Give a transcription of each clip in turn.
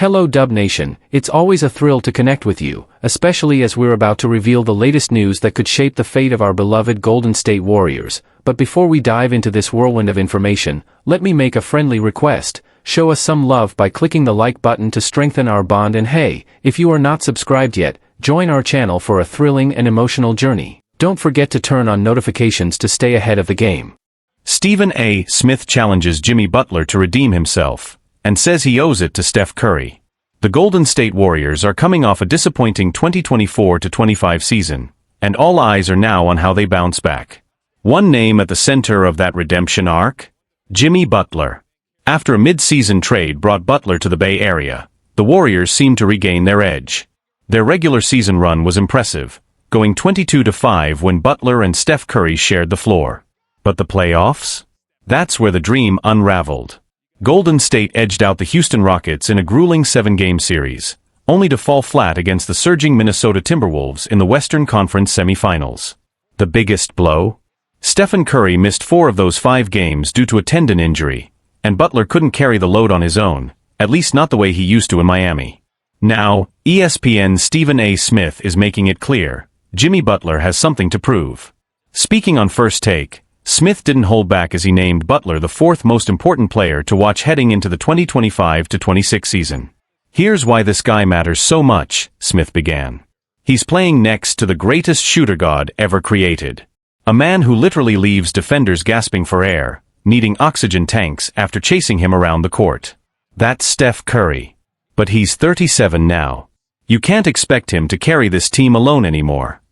Hello Dub Nation, it's always a thrill to connect with you, especially as we're about to reveal the latest news that could shape the fate of our beloved Golden State Warriors. But before we dive into this whirlwind of information, let me make a friendly request. Show us some love by clicking the like button to strengthen our bond, and hey, if you are not subscribed yet, join our channel for a thrilling and emotional journey. Don't forget to turn on notifications to stay ahead of the game. Stephen A. Smith challenges Jimmy Butler to redeem himself, and says he owes it to Steph Curry. The Golden State Warriors are coming off a disappointing 2024-25 season, and all eyes are now on how they bounce back. One name at the center of that redemption arc? Jimmy Butler. After a mid-season trade brought Butler to the Bay Area, the Warriors seemed to regain their edge. Their regular season run was impressive, going 22-5 when Butler and Steph Curry shared the floor. But the playoffs? That's where the dream unraveled. Golden State edged out the Houston Rockets in a grueling 7-game series, only to fall flat against the surging Minnesota Timberwolves in the Western Conference semifinals. The biggest blow? Stephen Curry missed 4 of those 5 games due to a tendon injury, and Butler couldn't carry the load on his own, at least not the way he used to in Miami. Now, ESPN's Stephen A. Smith is making it clear, Jimmy Butler has something to prove. Speaking on First Take, Smith didn't hold back as he named Butler the 4th most important player to watch heading into the 2025-26 season. Here's why this guy matters so much, Smith began. He's playing next to the greatest shooter god ever created. A man who literally leaves defenders gasping for air, needing oxygen tanks after chasing him around the court. That's Steph Curry. But he's 37 now. You can't expect him to carry this team alone anymore.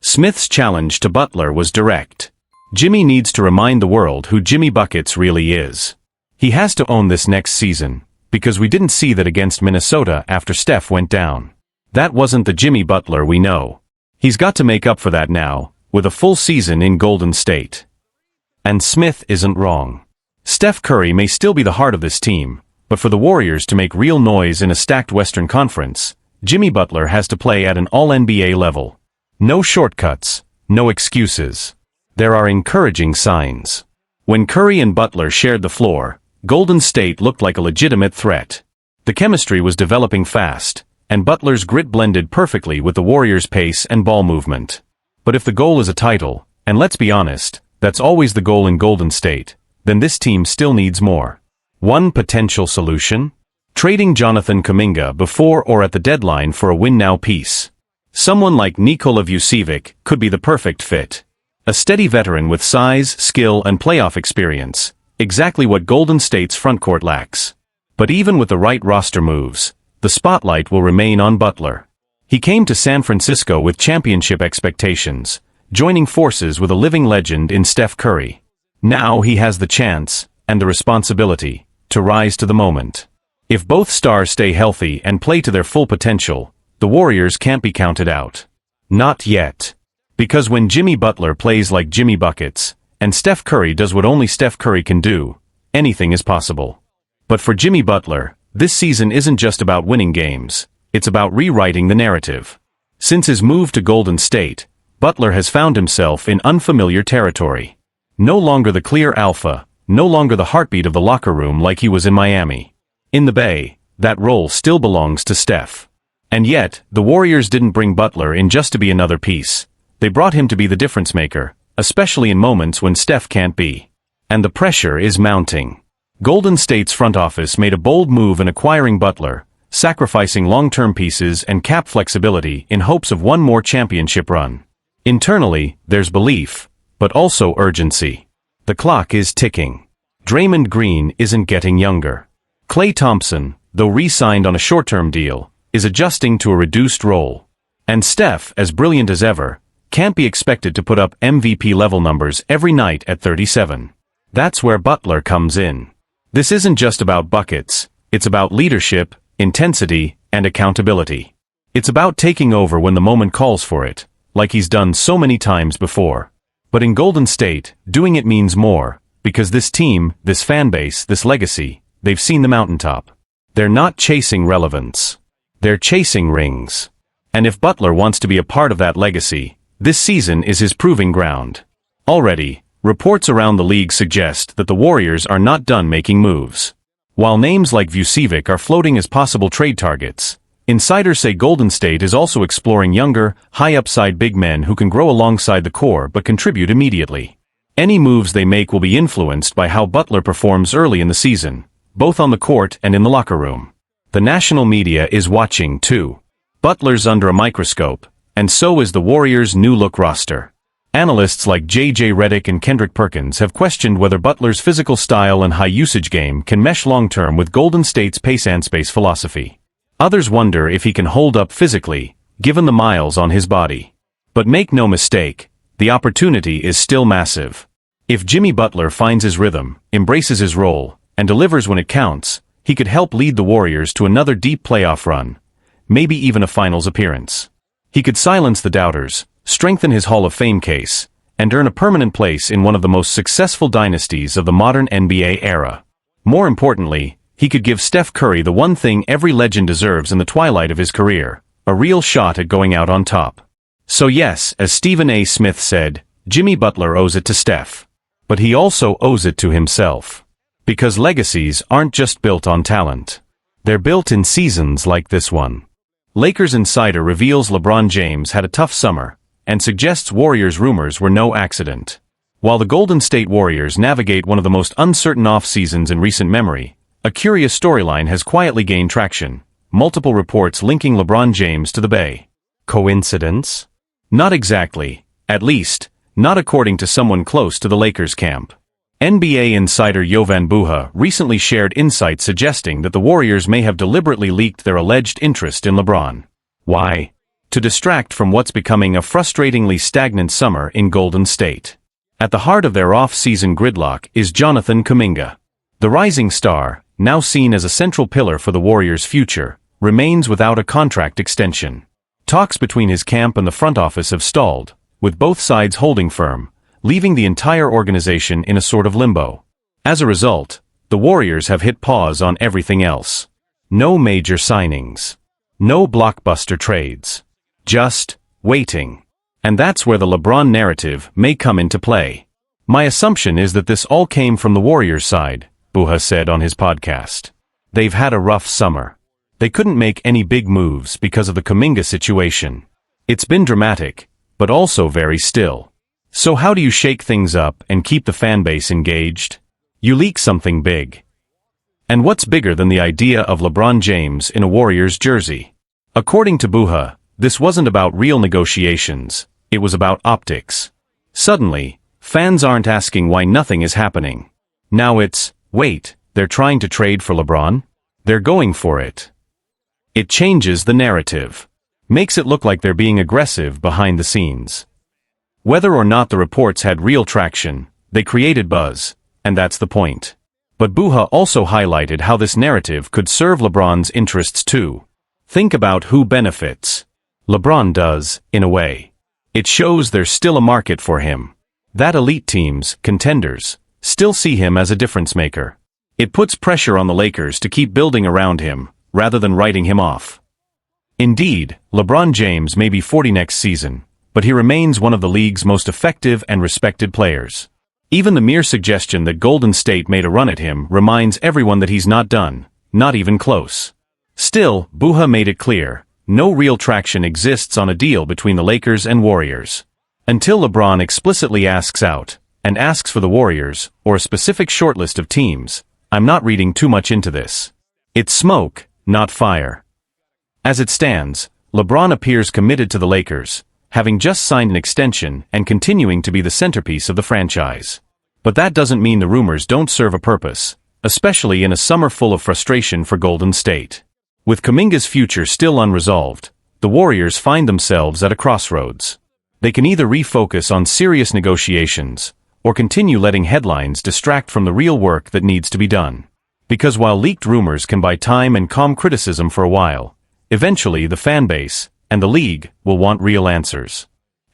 Smith's challenge to Butler was direct. Jimmy needs to remind the world who Jimmy Buckets really is. He has to own this next season, because we didn't see that against Minnesota after Steph went down. That wasn't the Jimmy Butler we know. He's got to make up for that now, with a full season in Golden State. And Smith isn't wrong. Steph Curry may still be the heart of this team, but for the Warriors to make real noise in a stacked Western Conference, Jimmy Butler has to play at an all-NBA level. No shortcuts, no excuses. There are encouraging signs. When Curry and Butler shared the floor, Golden State looked like a legitimate threat. The chemistry was developing fast, and Butler's grit blended perfectly with the Warriors' pace and ball movement. But if the goal is a title, and let's be honest, that's always the goal in Golden State, then this team still needs more. One potential solution? Trading Jonathan Kuminga before or at the deadline for a win-now piece. Someone like Nikola Vucevic could be the perfect fit. A steady veteran with size, skill, and playoff experience, exactly what Golden State's frontcourt lacks. But even with the right roster moves, the spotlight will remain on Butler. He came to San Francisco with championship expectations, joining forces with a living legend in Steph Curry. Now he has the chance, and the responsibility, to rise to the moment. If both stars stay healthy and play to their full potential, the Warriors can't be counted out. Not yet. Because when Jimmy Butler plays like Jimmy Buckets, and Steph Curry does what only Steph Curry can do, anything is possible. But for Jimmy Butler, this season isn't just about winning games, it's about rewriting the narrative. Since his move to Golden State, Butler has found himself in unfamiliar territory. No longer the clear alpha, no longer the heartbeat of the locker room like he was in Miami. In the Bay, that role still belongs to Steph. And yet, the Warriors didn't bring Butler in just to be another piece. They brought him to be the difference maker, especially in moments when Steph can't be. And the pressure is mounting. Golden State's front office made a bold move in acquiring Butler, sacrificing long-term pieces and cap flexibility in hopes of one more championship run. Internally, there's belief, but also urgency. The clock is ticking. Draymond Green isn't getting younger. Klay Thompson, though re-signed on a short-term deal, is adjusting to a reduced role. And Steph, as brilliant as ever, can't be expected to put up MVP-level numbers every night at 37. That's where Butler comes in. This isn't just about buckets, it's about leadership, intensity, and accountability. It's about taking over when the moment calls for it, like he's done so many times before. But in Golden State, doing it means more, because this team, this fanbase, this legacy, they've seen the mountaintop. They're not chasing relevance. They're chasing rings. And if Butler wants to be a part of that legacy, this season is his proving ground. Already, reports around the league suggest that the Warriors are not done making moves. While names like Vucevic are floating as possible trade targets, insiders say Golden State is also exploring younger, high-upside big men who can grow alongside the core but contribute immediately. Any moves they make will be influenced by how Butler performs early in the season, both on the court and in the locker room. The national media is watching too. Butler's under a microscope, and so is the Warriors' new-look roster. Analysts like J.J. Redick and Kendrick Perkins have questioned whether Butler's physical style and high-usage game can mesh long-term with Golden State's pace-and-space philosophy. Others wonder if he can hold up physically, given the miles on his body. But make no mistake, the opportunity is still massive. If Jimmy Butler finds his rhythm, embraces his role, and delivers when it counts, he could help lead the Warriors to another deep playoff run, maybe even a finals appearance. He could silence the doubters, strengthen his Hall of Fame case, and earn a permanent place in one of the most successful dynasties of the modern NBA era. More importantly, he could give Steph Curry the one thing every legend deserves in the twilight of his career, a real shot at going out on top. So yes, as Stephen A. Smith said, Jimmy Butler owes it to Steph. But he also owes it to himself. Because legacies aren't just built on talent. They're built in seasons like this one. Lakers insider reveals LeBron James had a tough summer, and suggests Warriors rumors were no accident. While the Golden State Warriors navigate one of the most uncertain off-seasons in recent memory, a curious storyline has quietly gained traction, multiple reports linking LeBron James to the Bay. Coincidence? Not exactly, at least, not according to someone close to the Lakers camp. NBA insider Jovan Buha recently shared insights suggesting that the Warriors may have deliberately leaked their alleged interest in LeBron. Why? To distract from what's becoming a frustratingly stagnant summer in Golden State. At the heart of their off-season gridlock is Jonathan Kuminga. The rising star, now seen as a central pillar for the Warriors' future, remains without a contract extension. Talks between his camp and the front office have stalled, with both sides holding firm, leaving the entire organization in a sort of limbo. As a result, the Warriors have hit pause on everything else. No major signings. No blockbuster trades. Just waiting. And that's where the LeBron narrative may come into play. My assumption is that this all came from the Warriors' side, Buha said on his podcast. They've had a rough summer. They couldn't make any big moves because of the Kuminga situation. It's been dramatic, but also very still. So how do you shake things up and keep the fanbase engaged? You leak something big. And what's bigger than the idea of LeBron James in a Warriors jersey? According to Buha, this wasn't about real negotiations, it was about optics. Suddenly, fans aren't asking why nothing is happening. Now it's, wait, they're trying to trade for LeBron? They're going for it. It changes the narrative. Makes it look like they're being aggressive behind the scenes. Whether or not the reports had real traction, they created buzz, and that's the point. But Buha also highlighted how this narrative could serve LeBron's interests too. Think about who benefits. LeBron does, in a way. It shows there's still a market for him. That elite teams, contenders, still see him as a difference maker. It puts pressure on the Lakers to keep building around him, rather than writing him off. Indeed, LeBron James may be 40 next season, but he remains one of the league's most effective and respected players. Even the mere suggestion that Golden State made a run at him reminds everyone that he's not done, not even close. Still, Buha made it clear, no real traction exists on a deal between the Lakers and Warriors. Until LeBron explicitly asks out, and asks for the Warriors, or a specific shortlist of teams, I'm not reading too much into this. It's smoke, not fire. As it stands, LeBron appears committed to the Lakers, having just signed an extension and continuing to be the centerpiece of the franchise. But that doesn't mean the rumors don't serve a purpose, especially in a summer full of frustration for Golden State. With Kuminga's future still unresolved, the Warriors find themselves at a crossroads. They can either refocus on serious negotiations, or continue letting headlines distract from the real work that needs to be done. Because while leaked rumors can buy time and calm criticism for a while, eventually the fanbase, and the league, will want real answers.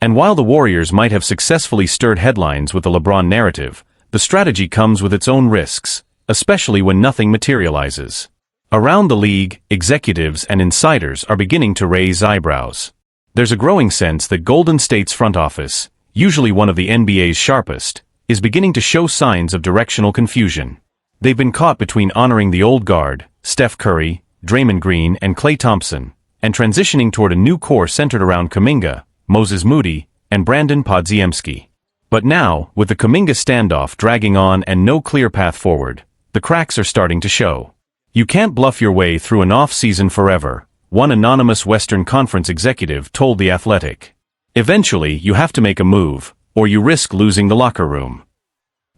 And while the Warriors might have successfully stirred headlines with the LeBron narrative, the strategy comes with its own risks, especially when nothing materializes. Around the league, executives and insiders are beginning to raise eyebrows. There's a growing sense that Golden State's front office, usually one of the NBA's sharpest, is beginning to show signs of directional confusion. They've been caught between honoring the old guard, Steph Curry, Draymond Green and Klay Thompson, and transitioning toward a new core centered around Kuminga, Moses Moody, and Brandon Podziemski. But now, with the Kuminga standoff dragging on and no clear path forward, the cracks are starting to show. You can't bluff your way through an off-season forever, one anonymous Western Conference executive told The Athletic. Eventually, you have to make a move, or you risk losing the locker room.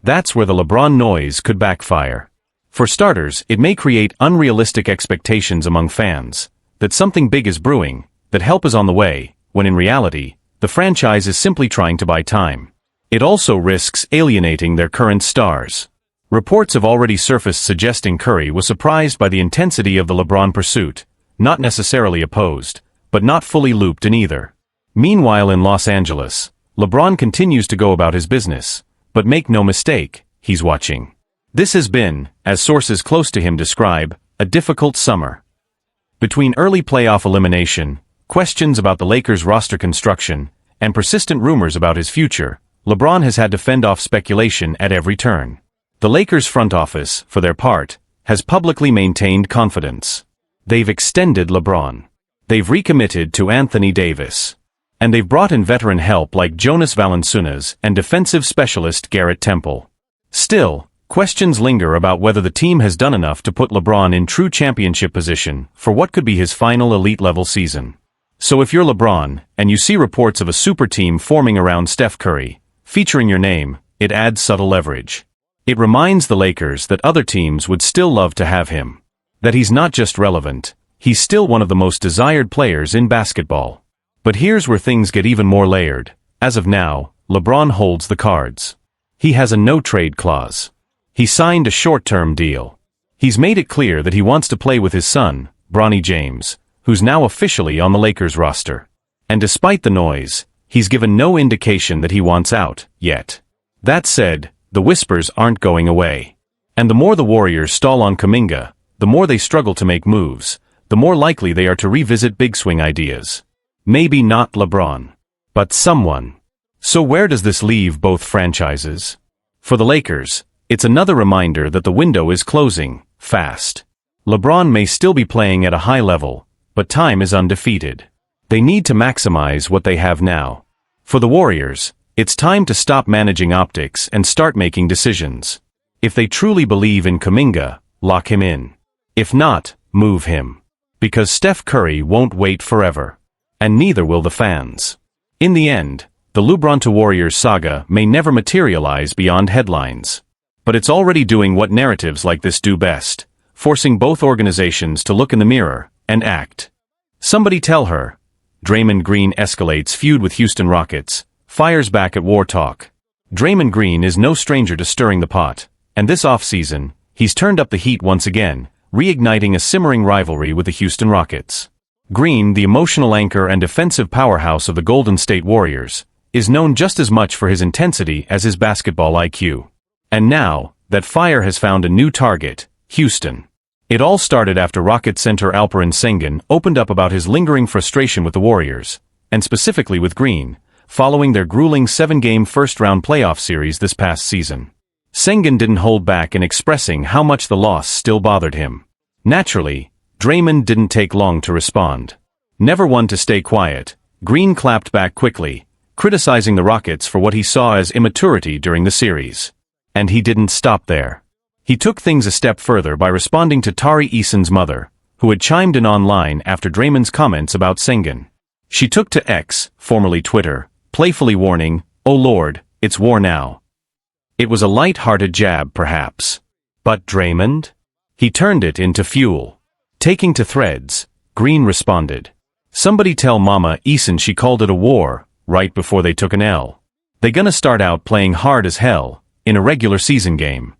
That's where the LeBron noise could backfire. For starters, it may create unrealistic expectations among fans, that something big is brewing, that help is on the way, when in reality, the franchise is simply trying to buy time. It also risks alienating their current stars. Reports have already surfaced suggesting Curry was surprised by the intensity of the LeBron pursuit, not necessarily opposed, but not fully looped in either. Meanwhile in Los Angeles, LeBron continues to go about his business, but make no mistake, he's watching. This has been, as sources close to him describe, a difficult summer. Between early playoff elimination, questions about the Lakers' roster construction, and persistent rumors about his future, LeBron has had to fend off speculation at every turn. The Lakers' front office, for their part, has publicly maintained confidence. They've extended LeBron. They've recommitted to Anthony Davis. And they've brought in veteran help like Jonas Valanciunas and defensive specialist Garrett Temple. Still, questions linger about whether the team has done enough to put LeBron in true championship position for what could be his final elite-level season. So if you're LeBron, and you see reports of a super team forming around Steph Curry, featuring your name, it adds subtle leverage. It reminds the Lakers that other teams would still love to have him. That he's not just relevant, he's still one of the most desired players in basketball. But here's where things get even more layered. As of now, LeBron holds the cards. He has a no-trade clause. He signed a short-term deal. He's made it clear that he wants to play with his son, Bronny James, who's now officially on the Lakers roster. And despite the noise, he's given no indication that he wants out, yet. That said, the whispers aren't going away. And the more the Warriors stall on Kuminga, the more they struggle to make moves, the more likely they are to revisit big swing ideas. Maybe not LeBron, but someone. So where does this leave both franchises? For the Lakers, it's another reminder that the window is closing, fast. LeBron may still be playing at a high level, but time is undefeated. They need to maximize what they have now. For the Warriors, it's time to stop managing optics and start making decisions. If they truly believe in Kuminga, lock him in. If not, move him. Because Steph Curry won't wait forever. And neither will the fans. In the end, the LeBron to Warriors saga may never materialize beyond headlines. But it's already doing what narratives like this do best, forcing both organizations to look in the mirror and act. Somebody tell her. Draymond Green escalates feud with Houston Rockets, fires back at war talk. Draymond Green is no stranger to stirring the pot, and this offseason, he's turned up the heat once again, reigniting a simmering rivalry with the Houston Rockets. Green, the emotional anchor and defensive powerhouse of the Golden State Warriors, is known just as much for his intensity as his basketball IQ. And now, that fire has found a new target, Houston. It all started after Rockets center Alperen Sengun opened up about his lingering frustration with the Warriors, and specifically with Green, following their grueling 7-game first-round playoff series this past season. Sengun didn't hold back in expressing how much the loss still bothered him. Naturally, Draymond didn't take long to respond. Never one to stay quiet, Green clapped back quickly, criticizing the Rockets for what he saw as immaturity during the series. And he didn't stop there. He took things a step further by responding to Tari Eason's mother, who had chimed in online after Draymond's comments about Sengun. She took to X, formerly Twitter, playfully warning, "Oh Lord, it's war now." It was a light-hearted jab, perhaps. But Draymond? He turned it into fuel. Taking to threads, Green responded. "Somebody tell Mama Eason she called it a war, right before they took an L. They gonna start out playing hard as hell, in a regular season game."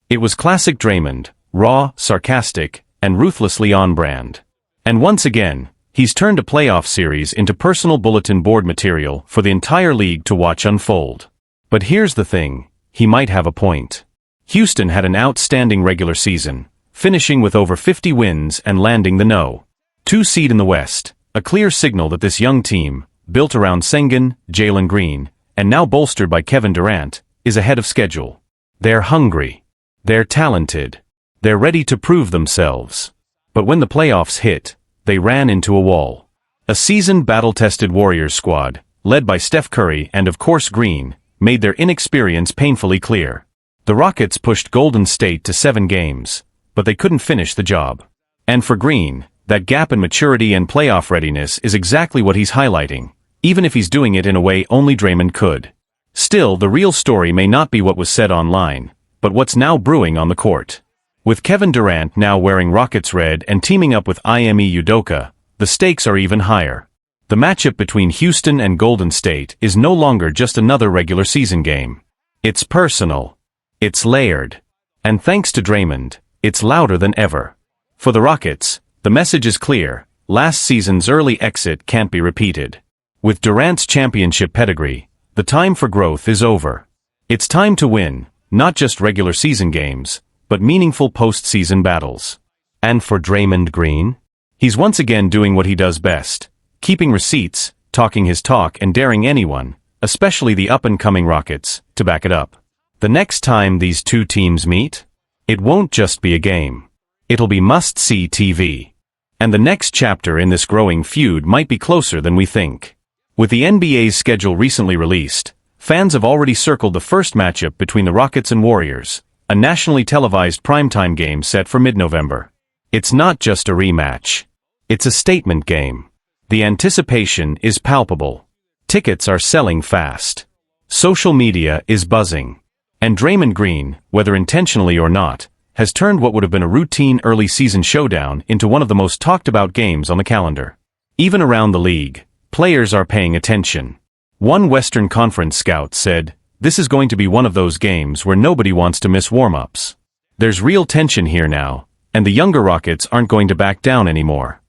It was classic Draymond, raw, sarcastic, and ruthlessly on-brand. And once again, he's turned a playoff series into personal bulletin board material for the entire league to watch unfold. But here's the thing, he might have a point. Houston had an outstanding regular season, finishing with over 50 wins and landing the No. 2 seed in the West, a clear signal that this young team, built around Sengun, Jalen Green, and now bolstered by Kevin Durant, is ahead of schedule. They're hungry. They're talented. They're ready to prove themselves. But when the playoffs hit, they ran into a wall. A seasoned battle-tested Warriors squad, led by Steph Curry and of course Green, made their inexperience painfully clear. The Rockets pushed Golden State to 7 games, but they couldn't finish the job. And for Green, that gap in maturity and playoff readiness is exactly what he's highlighting, even if he's doing it in a way only Draymond could. Still, the real story may not be what was said online, but what's now brewing on the court. With Kevin Durant now wearing Rockets red and teaming up with Ime Udoka, the stakes are even higher. The matchup between Houston and Golden State is no longer just another regular season game. It's personal. It's layered. And thanks to Draymond, it's louder than ever. For the Rockets, the message is clear: last season's early exit can't be repeated. With Durant's championship pedigree, the time for growth is over. It's time to win, not just regular season games, but meaningful postseason battles. And for Draymond Green? He's once again doing what he does best, keeping receipts, talking his talk and daring anyone, especially the up-and-coming Rockets, to back it up. The next time these two teams meet, it won't just be a game. It'll be must-see TV. And the next chapter in this growing feud might be closer than we think. With the NBA's schedule recently released, fans have already circled the first matchup between the Rockets and Warriors, a nationally televised primetime game set for mid-November. It's not just a rematch. It's a statement game. The anticipation is palpable. Tickets are selling fast. Social media is buzzing. And Draymond Green, whether intentionally or not, has turned what would have been a routine early season showdown into one of the most talked about games on the calendar. Even around the league, players are paying attention. One Western Conference scout said, "This is going to be one of those games where nobody wants to miss warm-ups." There's real tension here now, and the younger Rockets aren't going to back down anymore.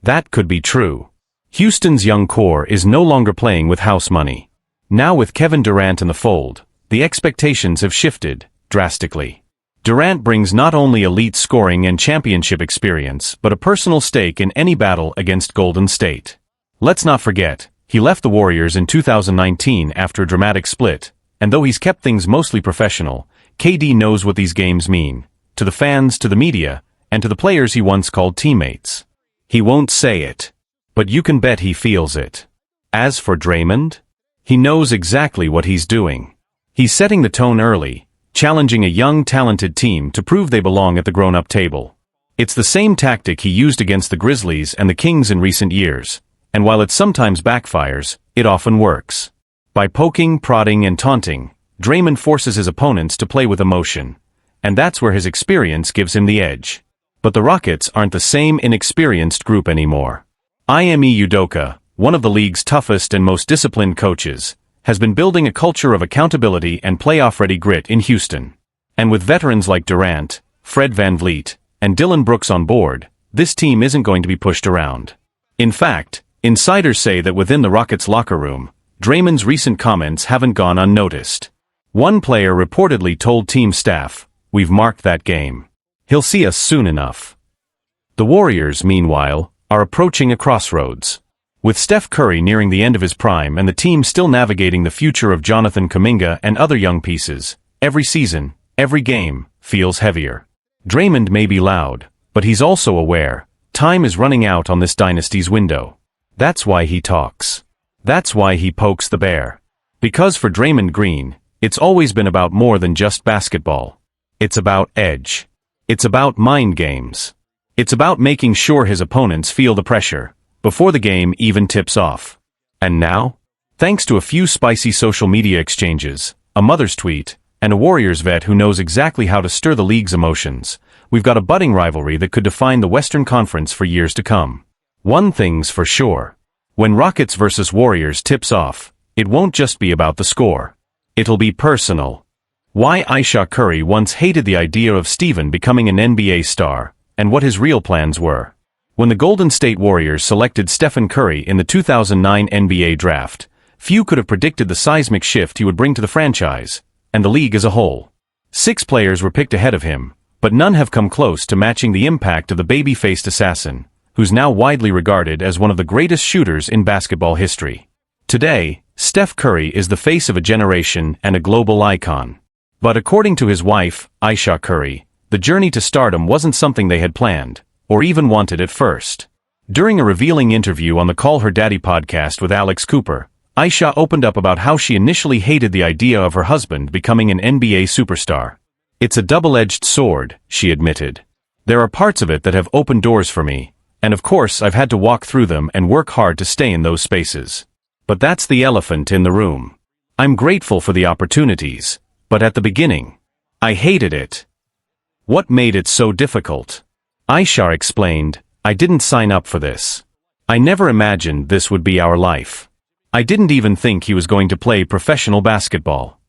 That could be true. Houston's young core is no longer playing with house money. Now with Kevin Durant in the fold, the expectations have shifted drastically. Durant brings not only elite scoring and championship experience, but a personal stake in any battle against Golden State. Let's not forget, he left the Warriors in 2019 after a dramatic split, and though he's kept things mostly professional, KD knows what these games mean, to the fans, to the media, and to the players he once called teammates. He won't say it, but you can bet he feels it. As for Draymond, he knows exactly what he's doing. He's setting the tone early, challenging a young, talented team to prove they belong at the grown-up table. It's the same tactic he used against the Grizzlies and the Kings in recent years, and while it sometimes backfires, it often works. By poking, prodding, and taunting, Draymond forces his opponents to play with emotion, and that's where his experience gives him the edge. But the Rockets aren't the same inexperienced group anymore. Ime Udoka, one of the league's toughest and most disciplined coaches, has been building a culture of accountability and playoff-ready grit in Houston. And with veterans like Durant, Fred VanVleet, and Dillon Brooks on board, this team isn't going to be pushed around. In fact, insiders say that within the Rockets' locker room, Draymond's recent comments haven't gone unnoticed. One player reportedly told team staff, "We've marked that game. He'll see us soon enough." The Warriors, meanwhile, are approaching a crossroads. With Steph Curry nearing the end of his prime and the team still navigating the future of Jonathan Kuminga and other young pieces, every season, every game, feels heavier. Draymond may be loud, but he's also aware, time is running out on this dynasty's window. That's why he talks. That's why he pokes the bear. Because for Draymond Green, it's always been about more than just basketball. It's about edge. It's about mind games. It's about making sure his opponents feel the pressure before the game even tips off. And now, thanks to a few spicy social media exchanges, a mother's tweet, and a Warriors vet who knows exactly how to stir the league's emotions, we've got a budding rivalry that could define the Western Conference for years to come. One thing's for sure. When Rockets versus Warriors tips off, it won't just be about the score. It'll be personal. Why Ayesha Curry once hated the idea of Steven becoming an NBA star, and what his real plans were. When the Golden State Warriors selected Stephen Curry in the 2009 NBA draft, few could have predicted the seismic shift he would bring to the franchise, and the league as a whole. 6 players were picked ahead of him, but none have come close to matching the impact of the baby-faced assassin, who's now widely regarded as one of the greatest shooters in basketball history. Today, Steph Curry is the face of a generation and a global icon. But according to his wife, Ayesha Curry, the journey to stardom wasn't something they had planned, or even wanted at first. During a revealing interview on the Call Her Daddy podcast with Alex Cooper, Ayesha opened up about how she initially hated the idea of her husband becoming an NBA superstar. "It's a double-edged sword," she admitted. "There are parts of it that have opened doors for me, and of course I've had to walk through them and work hard to stay in those spaces. But that's the elephant in the room. I'm grateful for the opportunities, but at the beginning, I hated it." What made it so difficult? Ayesha explained, "I didn't sign up for this. I never imagined this would be our life. I didn't even think he was going to play professional basketball.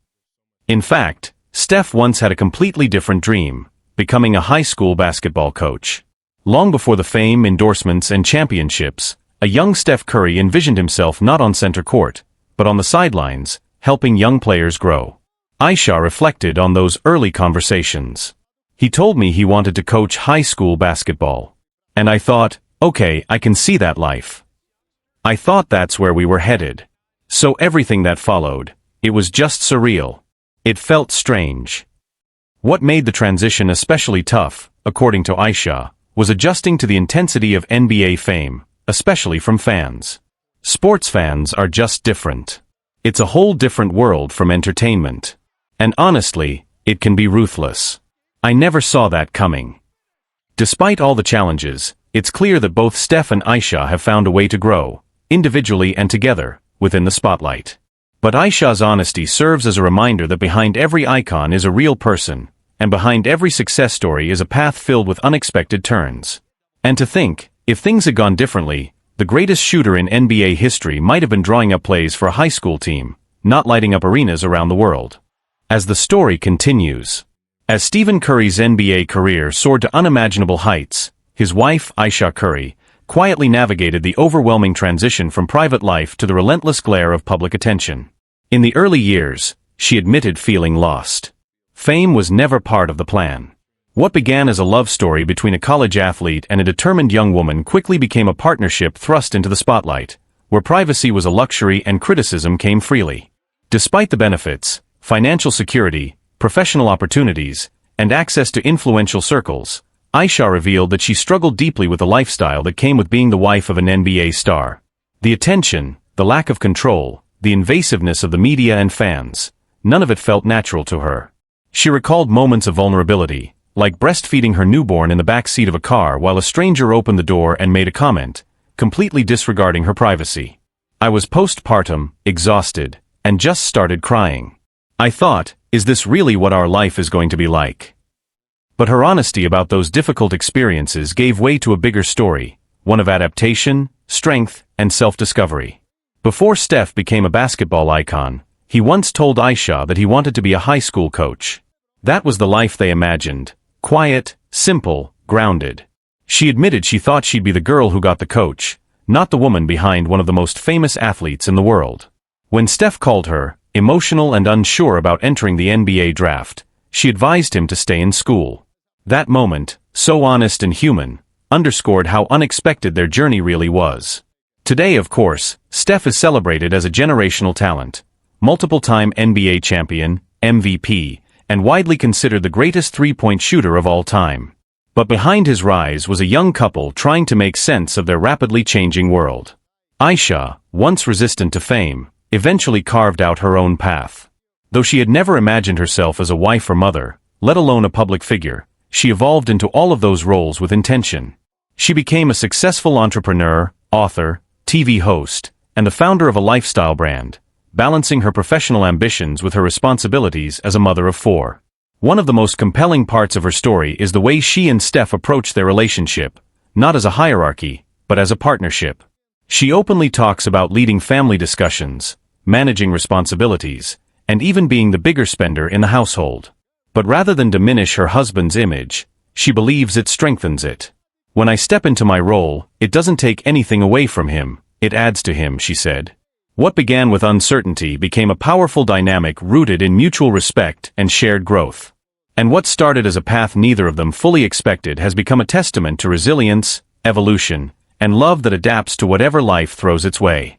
In fact, Steph once had a completely different dream, becoming a high school basketball coach. Long before the fame, endorsements, and championships, a young Steph Curry envisioned himself not on center court, but on the sidelines, helping young players grow." Ayesha reflected on those early conversations. "He told me he wanted to coach high school basketball. And I thought, okay, I can see that life. I thought that's where we were headed. So everything that followed, it was just surreal. It felt strange." What made the transition especially tough, according to Ayesha, was adjusting to the intensity of NBA fame, especially from fans. Sports fans are just different. It's a whole different world from entertainment. And honestly, it can be ruthless. I never saw that coming. Despite all the challenges, it's clear that both Steph and Ayesha have found a way to grow, individually and together, within the spotlight. But Ayesha's honesty serves as a reminder that behind every icon is a real person, and behind every success story is a path filled with unexpected turns. And to think, if things had gone differently, the greatest shooter in NBA history might have been drawing up plays for a high school team, not lighting up arenas around the world. As the story continues, as Stephen Curry's NBA career soared to unimaginable heights, his wife, Ayesha Curry, quietly navigated the overwhelming transition from private life to the relentless glare of public attention. In the early years, she admitted feeling lost. Fame was never part of the plan. What began as a love story between a college athlete and a determined young woman quickly became a partnership thrust into the spotlight, where privacy was a luxury and criticism came freely. Despite the benefits, financial security, professional opportunities, and access to influential circles, Ayesha revealed that she struggled deeply with the lifestyle that came with being the wife of an NBA star. The attention, the lack of control, the invasiveness of the media and fans, none of it felt natural to her. She recalled moments of vulnerability, like breastfeeding her newborn in the back seat of a car while a stranger opened the door and made a comment, completely disregarding her privacy. "I was postpartum, exhausted, and just started crying. I thought, is this really what our life is going to be like?" But her honesty about those difficult experiences gave way to a bigger story, one of adaptation, strength, and self-discovery. Before Steph became a basketball icon, he once told Ayesha that he wanted to be a high school coach. That was the life they imagined, quiet, simple, grounded. She admitted she thought she'd be the girl who got the coach, not the woman behind one of the most famous athletes in the world. When Steph called her, emotional and unsure about entering the NBA draft, she advised him to stay in school. That moment, so honest and human, underscored how unexpected their journey really was. Today, of course, Steph is celebrated as a generational talent, multiple-time NBA champion, MVP, and widely considered the greatest three-point shooter of all time. But behind his rise was a young couple trying to make sense of their rapidly changing world. Ayesha, once resistant to fame, eventually carved out her own path. Though she had never imagined herself as a wife or mother, let alone a public figure, she evolved into all of those roles with intention. She became a successful entrepreneur, author, TV host, and the founder of a lifestyle brand, balancing her professional ambitions with her responsibilities as a mother of four. One of the most compelling parts of her story is the way she and Steph approach their relationship, not as a hierarchy, but as a partnership. She openly talks about leading family discussions, managing responsibilities, and even being the bigger spender in the household. But rather than diminish her husband's image, she believes it strengthens it. "When I step into my role, it doesn't take anything away from him, it adds to him," she said. What began with uncertainty became a powerful dynamic rooted in mutual respect and shared growth. And what started as a path neither of them fully expected has become a testament to resilience, evolution, and love that adapts to whatever life throws its way.